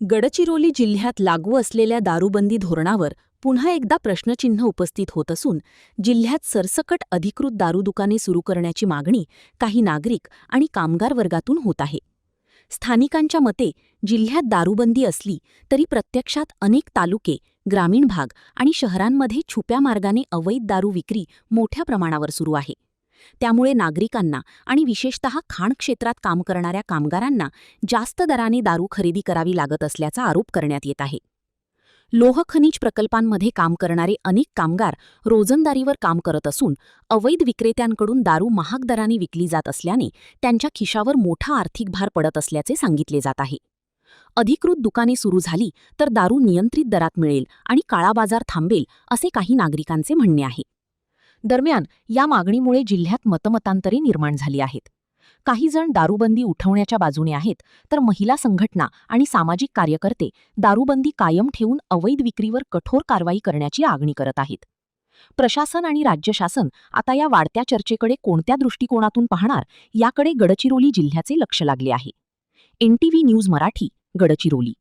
गडचिरोली जिल्ह्यात लागू असलेल्या दारूबंदी धोरणावर पुन्हा एकदा प्रश्नचिन्ह उपस्थित होत असून जिल्ह्यात सरसकट अधिकृत दारू दुकाने सुरू करण्याची मागणी काही नागरिक आणि कामगार वर्गातून होत आहे. स्थानिकांच्या मते जिल्ह्यात दारूबंदी असली तरी प्रत्यक्षात अनेक तालुके, ग्रामीण भाग आणि शहरांमध्ये छुप्या मार्गाने अवैध दारू विक्री मोठ्या प्रमाणावर सुरू आहे. त्यामुळे नागरिकांना आणि विशेषतः खाण क्षेत्रात काम करणाऱ्या कामगारांना जास्त दराने दारू खरेदी करावी लागत असल्याचा आरोप करण्यात येत आहे. लोह खनिज प्रकल्पांमध्ये काम करणारे अनेक कामगार रोजंदारीवर काम करत असून अवैध विक्रेत्यांकडून दारू महाग दराने विकली जात असल्याने त्यांच्या खिशावर मोठा आर्थिक भार पडत असल्याचे सांगितले जात आहे. अधिकृत दुकाने सुरू झाली तर दारू नियंत्रित दरात मिळेल आणि काळा बाजार थांबेल, असे काही नागरिकांचे म्हणणे आहे. दरम्यान या मागणीमुळे जिल्ह्यात मतमतांतरे निर्माण झाली आहेत. काही जण दारूबंदी उठवण्याच्या बाजूने आहेत, तर महिला संघटना आणि सामाजिक कार्यकर्ते दारूबंदी कायम ठेवून अवैध विक्रीवर कठोर कारवाई करण्याची आग्रह करत आहेत. प्रशासन आणि राज्य शासन आता या वाढत्या चर्चेकडे कोणत्या दृष्टिकोनातून पाहणार, याकडे गडचिरोली जिल्ह्याचे लक्ष लागले आहे. NTV news Marathi, Gadchiroli.